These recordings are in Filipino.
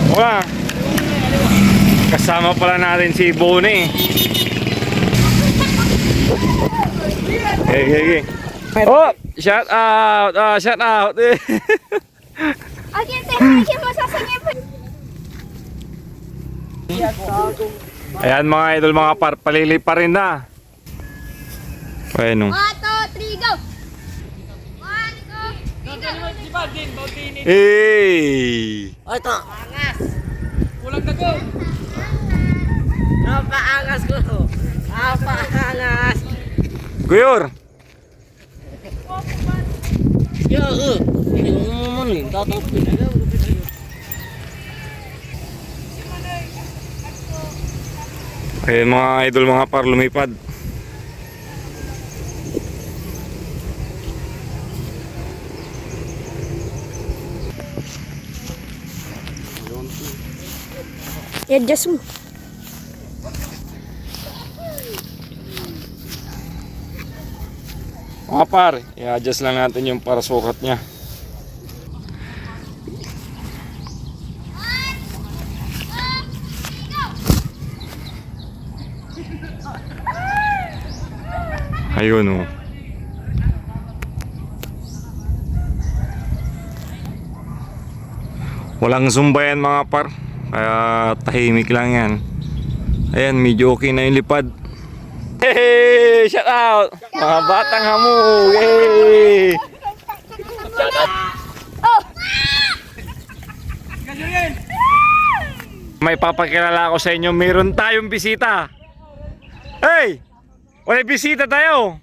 Wala. Kasama pala natin si Bonnie. Hey. Oh, shout out. Shout out. Ayan mga idol, mga palili pa rin na. Bueno. 1, 2, 3, go! 1, 2, 3, go! Hey! Ay, ito. Kulang na go. Napaangas ko. Napaangas. Kuyor! Yo, hindi ko naman eh. Tatapin. Ayan mga idol, mga par, lumipad. I-adjust mo. Mga par, i-adjust lang natin yung para sukat niya. Ayun oh. Walang zumba yan mga par, kaya tahimik lang yan. Ayan, medyo okay na yung lipad. Hey! Shout out! Mga batang hamog! Hey! May papakilala ako sa inyo, meron tayong bisita. Hey! May bisita tayo.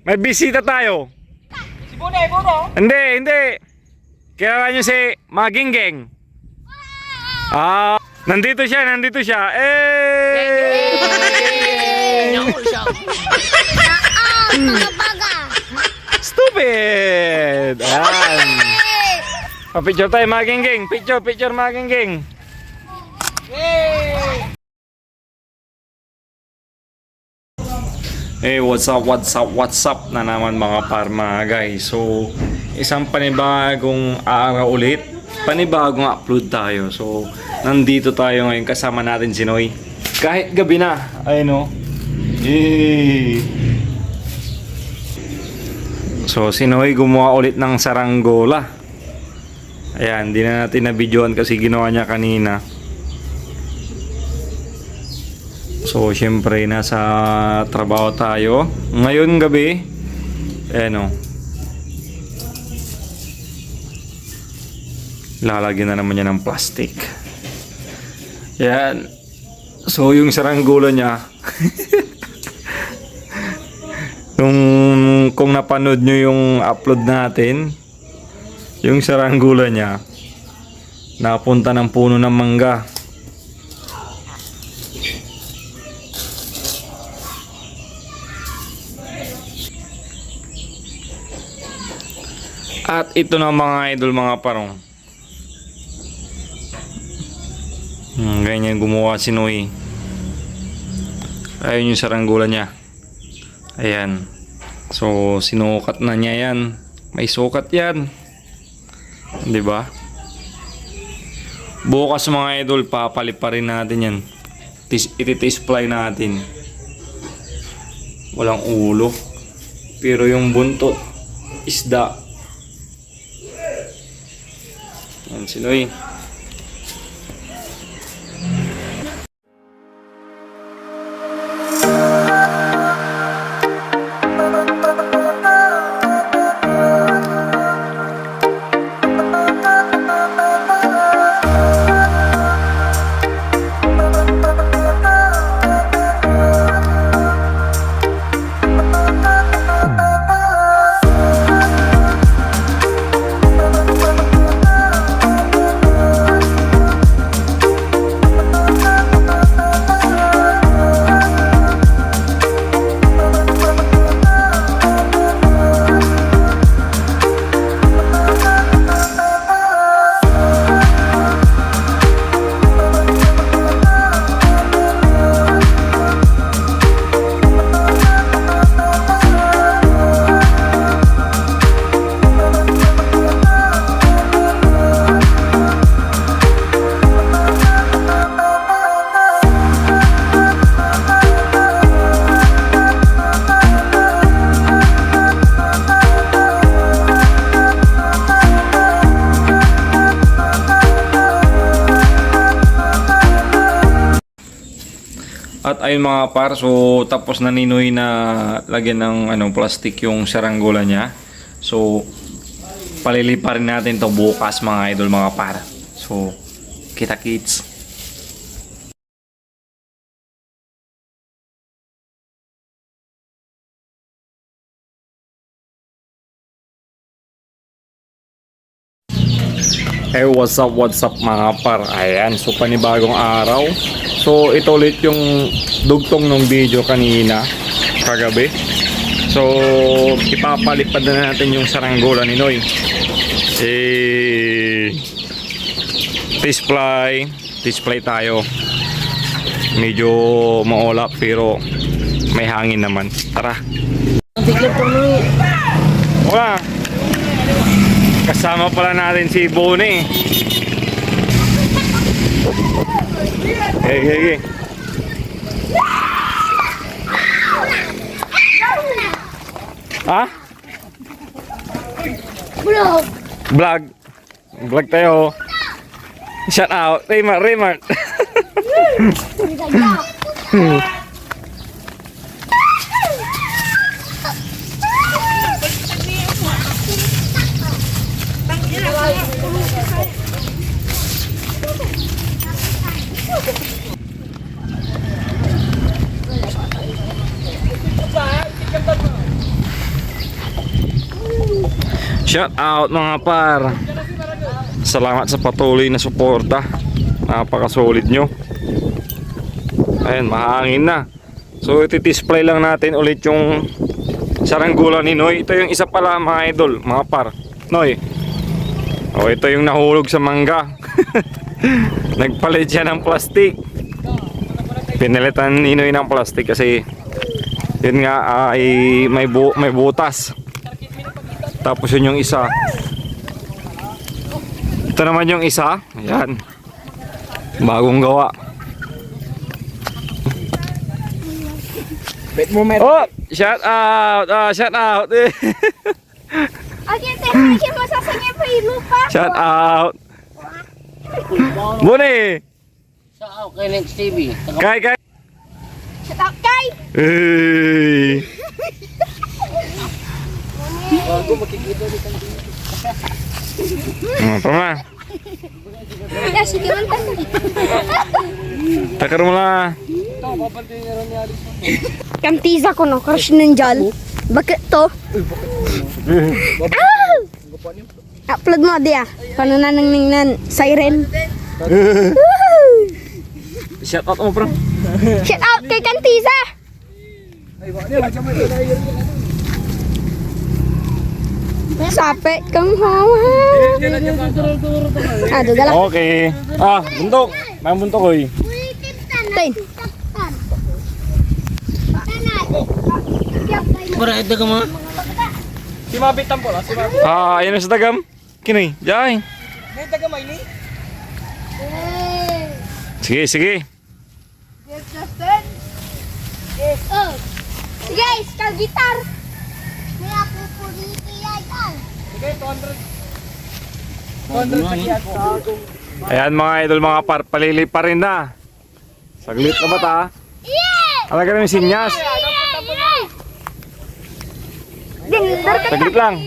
May bisita tayo. Si Bunay, Buro. Hindi. Kilala nyo si Maginggeng. Nandito siya. Stupid! Ayan. Pa-picture tayo, Maginggeng. Picture, Maginggeng. Hey, what's up na naman mga parma guys. So, isang panibagong araw ulit, panibagong upload tayo. So, nandito tayo ngayon, kasama natin si Noy. Kahit gabi na, ayun o. Yay! So, si Noy gumawa ulit ng saranggola. Ayan, di na natin na-videoan kasi ginawa niya kanina. So, syempre, nasa trabaho tayo. Ngayon gabi, ayan o. Lalagyan na naman niya ng plastic. Ayan. So, yung saranggola niya, kung napanood nyo yung upload natin, yung saranggola niya, napunta ng puno ng mangga. At ito na mga idol, mga parong. Ganyan gumawa si Noy. Ayun yung saranggola niya. Ayan. So, sinukat na niya yan. May sukat yan. Diba? Bukas mga idol, papalit pa rin natin yan. Iti-display natin. Walang ulo. Pero yung buntot, isda. Yan si Noy. At ayun mga par, so tapos na ni Noy na lagyan ng plastic yung saranggola niya. So paliliparin natin to bukas mga idol mga par. So kita kits. Hey, what's up mga par? Ayan, so panibagong araw. So ito ulit yung dugtong ng video kanina, kagabi. So ipapalipad na natin yung saranggola ni Noy. Display tayo. Medyo maulap pero may hangin naman. Tara. Wala. Kasama pala natin si Bonnie. Hey. Ha? Vlog tayo. Shout out. Raymart. Shout out mga par. Salamat sa patuloy na suporta. Napaka-solid nyo. Ayan, mahangin na. So iti-display lang natin ulit yung saranggola ni Noy. Ito yung isa pala mga idol, mga par. Noy. Oh, ito yung nahulog sa mangga. Nagpalit siya ng plastic. Pinalitan ni Noy ng plastic kasi yun nga ay may butas. Tapos yun yung isa. Ito naman yung isa. Ayan. Bagong gawa. Oh! Shout out! Shout out! Akin tayo masasangin pa yung lupa. Shout out! Buni! Shout out kay Next TV. Kay! Shout out kay! Hey! Tama. Ya, sige man tayo. Takar mo lang. Kamtiza ko no, crush ninjal. Bakit to? Upload mo dia. Paano na nang siren? Shout out mo, bro. Shout out kay Kamtiza. Sapit kang hawa. Dala. Okay. Buntok. May buntok ko eh. Tin. Para ito ka mga. Si Mabitan po lang, si Mabit. Ayan na sa dagam. Kini, jay. May tagamay ni. Sige. Oh. Sige, skal gitar. May ako puriti yan. Sige, 200. 200 sa kiyat. Ayan mga idol, mga par, palili pa rin na. Saglit na ba ta? Yeah! Alaga namin sinyas. Saglit lang.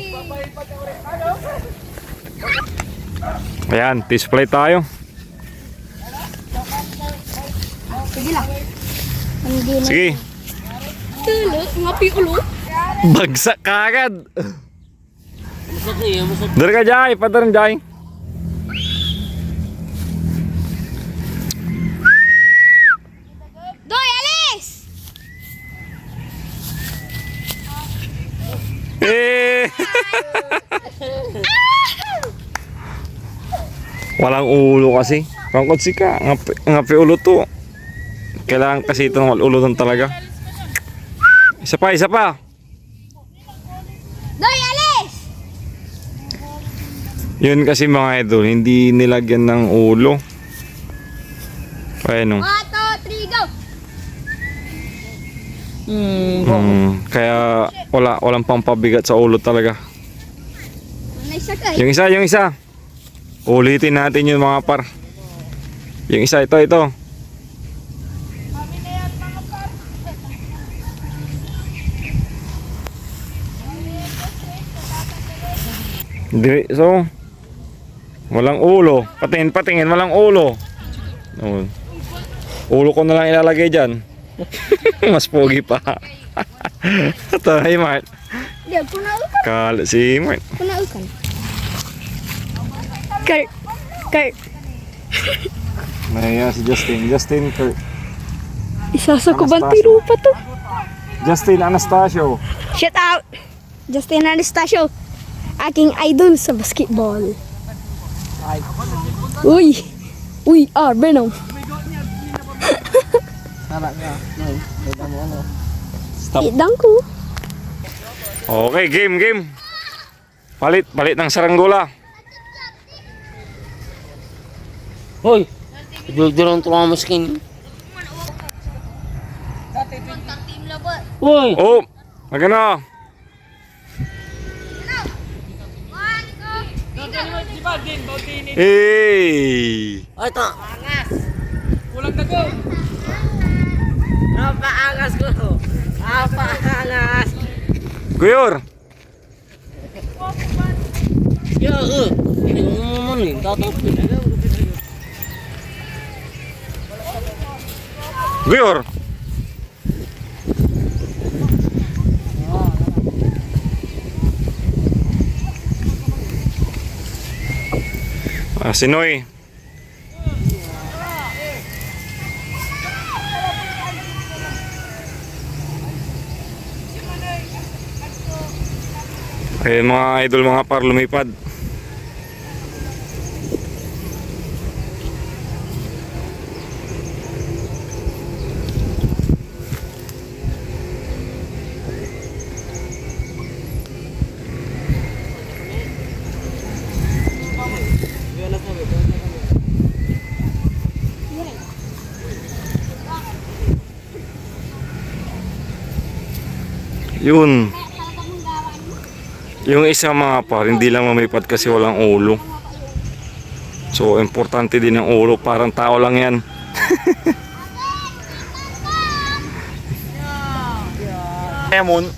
Ayan, display tayo. Sige. Tulo, ngapi ulo. Bagsak ka agad. Masok niya, masok. Dari ka, Jai. Padaran, Jai. Doy, alis! Walang ulo kasi. Pangkot si ka. Ngapi ulo to. Kailangan kasi ito ng ulo ng talaga. Isa pa. Doy, alis! Yun kasi mga idol, hindi nilagyan ng ulo. Ayun o. 1, 2, 3, go! Kaya walang pampabigat sa ulo talaga. Naisa ka Yung isa. Ulitin natin yun mga par. Yung isa, ito. So, walang ulo. Patingin, walang ulo. Oh. Ulo ko na lang ilalagay dyan. Mas pogi pa. Ito, hey Mart. Dia, punaukan. Kala si Mart. Punaukan. Kurt. Kurt. Naya si Justin. Justin, Kurt. Isa sa Anastasio. kubantiro pa to. Justin Anastasio. Shout out! Justin Anastasio. Aking idol sa basketball. Uy! Uy, Venom. Tara nga. No, kita mo ano. Stop. Idang ko. Okay, game. Palit ng saranggola. Hoy! Idol-idol tulungan mo skin. Hoy! Oh, magano? Hey! Ay, ta! Kulang na go. Napaangas ko! Napaangas! Guyor! Ya, hindi mo naman eh. Tatapin. Guyor! Si Noy. Ayun mga idol, mga par, lumipad. Yun. Yung isa mga par, hindi lang mamipad kasi walang ulo. So, importante din ang ulo. Parang tao lang yan. Emon.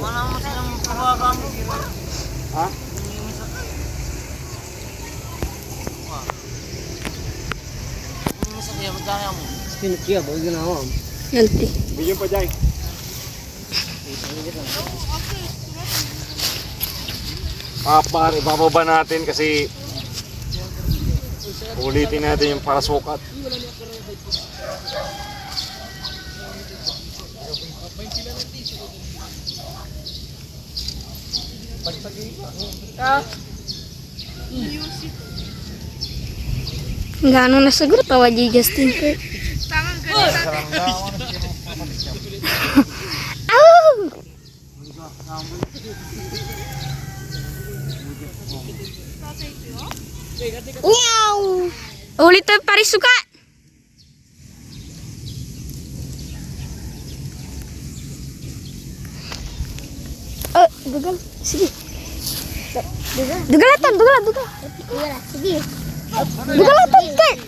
Mana mo silang kawagan mo? Ha? Masakya magkaya mo. Pinakya ba ginawa mo? Nanti. Bigyan pa dyan. Par, ibababa natin kasi ulitin natin yung para sukat. Gano'n na siguro tawa di Justin Kurt. Ow! Meow! Ulit tayo parisuka! Oh, dugal. Sige. Dugal. Sige. Dugal ito, Kurt.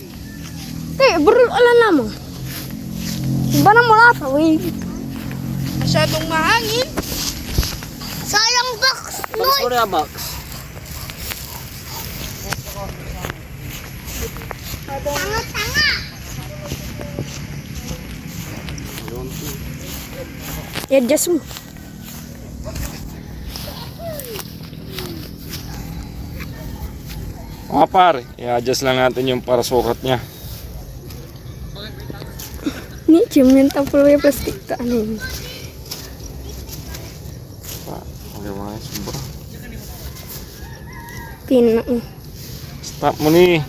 Kurt, burul ala na mo. Iba na mula pa, wey. Masyadong mahangin. Sayang box, Noy. Korea box. Tanga. I-adjust mo. Mga par, i-adjust lang natin yung para sukat niya. Ni ciumin tampil ya plastik tak nih. Okay, mga sobra. Pina. Stop mo ni.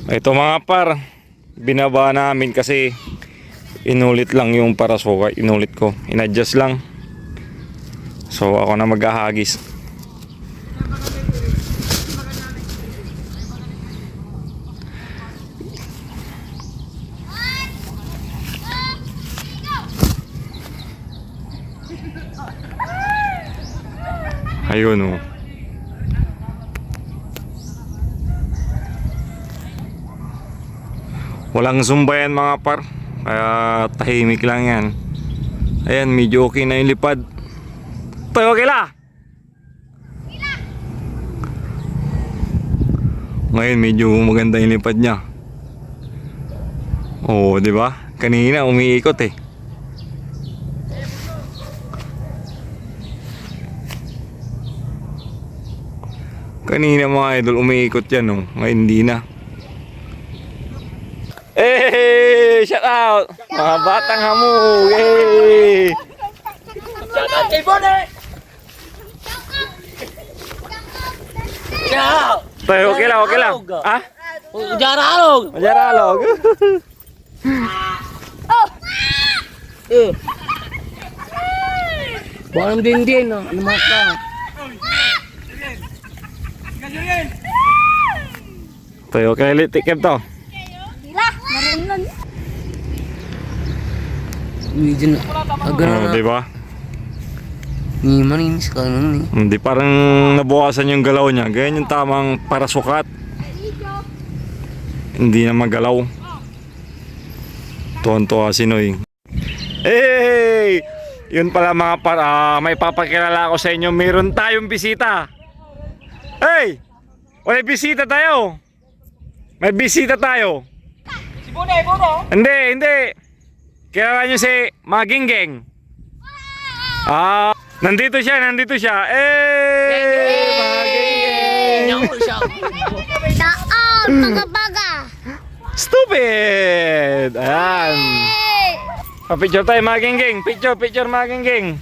Ito mga par, binaba namin kasi inulit lang yung para sukat. Inulit ko, in-adjust lang. So ako na maghahagis. Ayun oh. Walang zumba yan mga par. Kaya tahimik lang yan. Ayan, medyo okay na yung lipad. Toy, okay la? Ngayon medyo maganda yung lipad niya. Oo, di ba? Kanina umiikot eh. Kanina mga idol umiikot yan oh. Ngayon hindi na. Hey! Shout out! Mga batang hamog! Hey! Shout out kay Bone! Ciao! Tayo, okay lang, okay lang. Ah? Jaralog! Majaralog. Buang din, no? Lumas ka. Tayo, okay ulit. Tikim to. Lah, marunong. Medyo na. Agad Oh, na. di ba? Ni maninis ka nun eh. Hindi parang nabukasan yung galaw niya. Ganyan yung tamang para sukat. Hindi na magalaw. Tuwan-tuwa si Noy. Hey! Yun pala mga par, may papakilala ako sa inyo. Meron tayong bisita. Hey! May bisita tayo. May bisita tayo. Si Bune, Bono. Hindi. Kilala nyo si Maginggeng. Nandito siya. Maginggeng. Nyaw siya. Taon, baga-baga. Stupid! Ayan. Hey! Pa-picture tayo, Maginggeng. Picture, Maginggeng.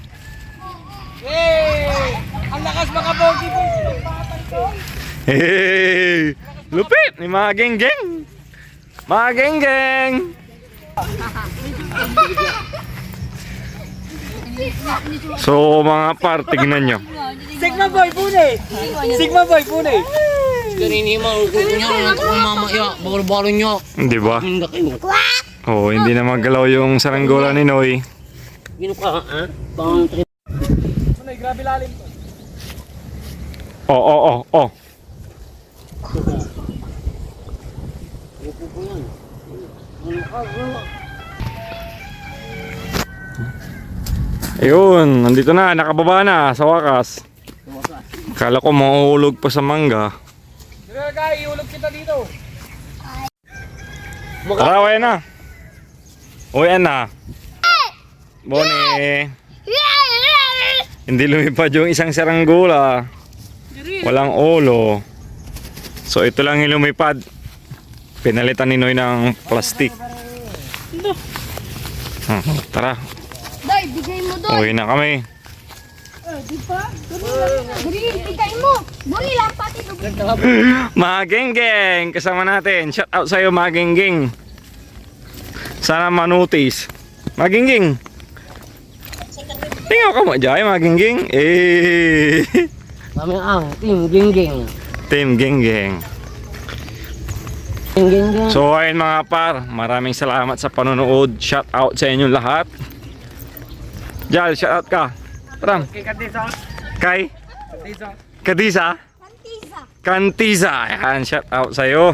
Hey! Ang lakas mga bogi boys. Hey! Lupit ni Maginggeng. Maginggeng. So mga par, tignan nyo. Sigma boy, Bune. Sigma boy, Bune. Kanini maukot niya. Kung mamaya. Bawal-bawal niya. Di ba? Hindi kayo. Oh, hindi na magalaw yung saranggola ni Noy. Gino ka, ha? Pang trip. Sunay, grabe lalim to. Oh. Ayun, nandito na, nakababa na sa wakas. Kala ko mahuhulog pa sa mangga. Dire guy, iulog kita dito. Tara, uwi na. Uwi na. Bone. Hindi lumipad yung isang saranggola. Walang ulo. So ito lang yung lumipad. Pinalitan ni Noy ng plastic. Tara, Doy, bigay mo doy. uwi na kami. Dali, bigay mo. Buli lang pati. Magenggeng, kasama natin. Shout out sa'yo, Magenggeng. Sana manotice. Magenggeng. Tingnan ka mo dyan, Magenggeng. Kami ang team Gingging. Team Genggeng. Gingging. So ayun mga par, maraming salamat sa panonood. Shout out sa inyo lahat. Jal, shout out ka. Ram. Kay Kadisa. Kay Kadisa. Kadisa. Kantisa. Kantiza. Ayan, shout out sa'yo.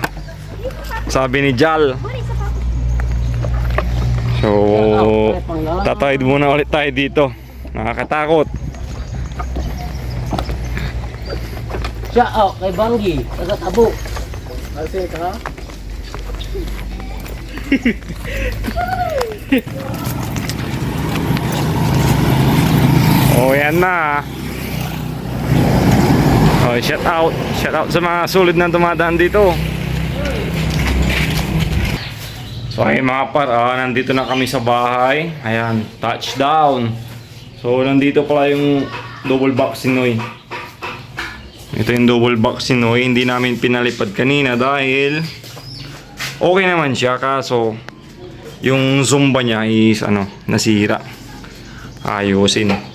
Sabi ni Jal. Buli sa pato. So, tatawid muna ulit tayo dito. Nakakatakot. Siya, kay Banggi. Taga-tabo. Kasi ka. Oh, yan na. Oh, shout out. Shout out sa mga sulit na dumadaan dito. So, ayun mga par, nandito na kami sa bahay. Ayan, touchdown. So, nandito pala yung double box ni Noy. Ito yung double box ni Noy. Hindi namin pinalipad kanina dahil okay naman siya. Kaso, yung zumba niya is nasira. Ayusin.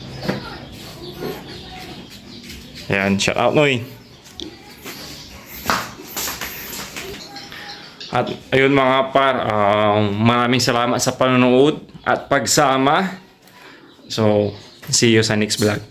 Ayan, shout out Noy. At ayun mga par, maraming salamat sa panonood at pagsama. So, see you sa next vlog.